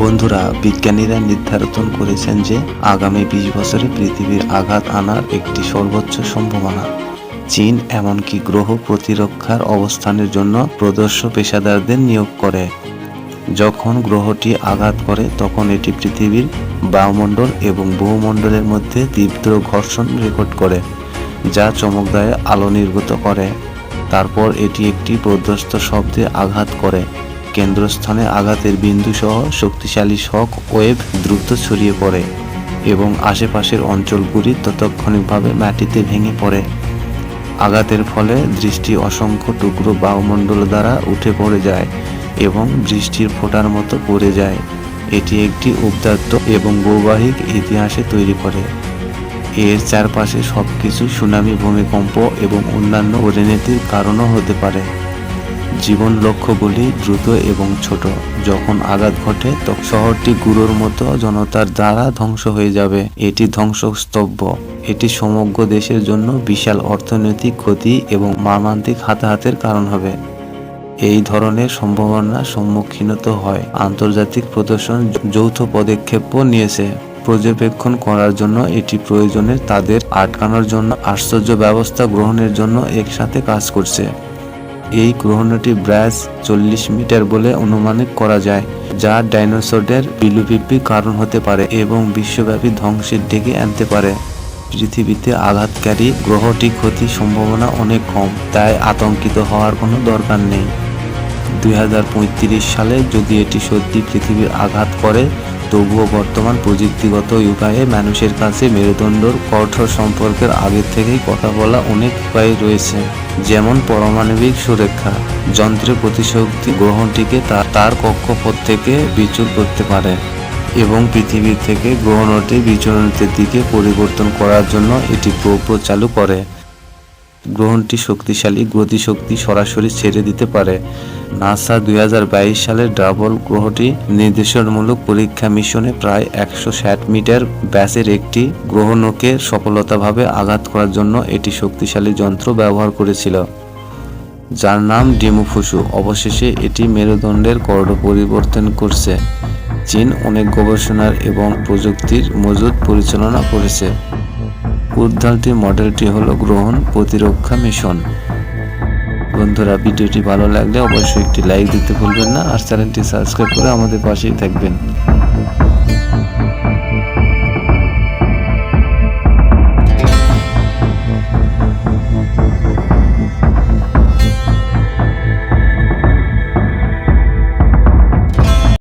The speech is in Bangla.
বন্ধুরা, বিজ্ঞানীরা নির্ধারণ করেছেন যে আগামী 20 বছরে পৃথিবীর আঘাত আনার একটি সর্বোচ্চ সম্ভাবনা। চীন এমনকি গ্রহ প্রতিরক্ষার অবস্থানের জন্য প্রদর্শ পেশাদারদের নিয়োগ করে। যখন গ্রহটি আঘাত করে তখন এটি পৃথিবীর বায়ুমণ্ডল এবং ভূমণ্ডলের মধ্যে তীব্র ঘর্ষণ রেকর্ড করে, যা চমকদায়ক আলো নির্গত করে। তারপর এটি একটি প্রদত্ত শব্দে আঘাত করে। কেন্দ্রস্থানে আঘাতের বিন্দু সহ শক্তিশালী শক ওয়েভ দ্রুত ছড়িয়ে পড়ে এবং আশেপাশের অঞ্চলগুলি তাৎক্ষণিকভাবে মাটিতে ভেঙে পড়ে। আঘাতের ফলে দৃষ্টি অসংখ্য টুকরো বায়ুমণ্ডল দ্বারা উঠে পড়ে যায় এবং বৃষ্টির ফোঁটার মতো পড়ে যায়। এটি একটি উদ্দাত্ত এবং বৈবাহিক ইতিহাসে তৈরি করে। এর চারপাশে সবকিছু সুনামি, ভূমিকম্প এবং অন্যান্য পরিণতির কারণও হতে পারে। জীবন লক্ষ্যগুলি দ্রুত এবং ছোট। যখন আঘাত ঘটে তখন শহরটি গুঁড়োর মতো জনতার দ্বারা ধ্বংস হয়ে যাবে। এটি ধ্বংসস্তব্ধ। এটি সমগ্র দেশের জন্য বিশাল অর্থনৈতিক ক্ষতি এবং মর্মান্তিক হতাহতের কারণ হবে। এই ধরনের সম্ভাবনার সম্মুখীন হয় আন্তর্জাতিক প্রদর্শন যৌথ পদক্ষেপ নিয়েছে পর্যবেক্ষণ করার জন্য। এটি প্রয়োজনে তাদের আটকানোর জন্য আশ্চর্য ব্যবস্থা গ্রহণের জন্য একসাথে কাজ করছে। এই গ্রহণটি ব্রাজ 40 মিটার বলে অনুমান করা যায়, যা ডাইনোসরদের বিলুপ্তির কারণ হতে পারে এবং বিশ্বব্যাপী ধ্বংসের ডেকে আনতে পারে। পৃথিবীতে আঘাতকারী গ্রহটি ক্ষতির সম্ভাবনা অনেক কম, তাই আতঙ্কিত হওয়ার কোনো দরকার নেই। 2035 সালে যদি এটি সত্যি পৃথিবীর আঘাত করে, তবুও বর্তমান প্রযুক্তিগত উপায়ে মানুষের কাছে মেরুদণ্ডর কঠোর সম্পর্কের আগের থেকেই কথা বলা অনেক উপায় রয়েছে, যেমন পারমাণবিক সুরক্ষা যন্ত্রের প্রতিশক্তি গ্রহণটিকে তার কক্ষপথ থেকে বিচ্যুত করতে পারে এবং পৃথিবী থেকে গ্রহণটির বিচরণের দিকে পরিবর্তন করার জন্য এটি প্রোব চালু করে। গ্রহণটি শক্তিশালী গতিশক্তি সরাসরি ছেড়ে দিতে পারে। নাসা 2022 সালের ডাবল গ্রহটি নির্দেশনমূলক পরীক্ষা মিশনে প্রায় 160 মিটার ব্যাসের একটি গ্রহণকে সফলতাভাবে আঘাত করার জন্য এটি শক্তিশালী যন্ত্র ব্যবহার করেছিল, যার নাম ডিমোফুসু। অবশেষে এটি মেরুদণ্ডের কর্ড পরিবর্তন করছে। চীন অনেক গবেষণা এবং প্রযুক্তির মজুদ পরিচালনা করেছে। উদ্ধারটি মডেলটি হলো গ্রহণ প্রতিরক্ষা মিশন। বন্ধুরা, ভিডিওটি ভালো লাগলে অবশ্যই একটি লাইক দিতে ভুলবেন না আর চ্যানেলটি সাবস্ক্রাইব করে আমাদের পাশেই থাকবেন।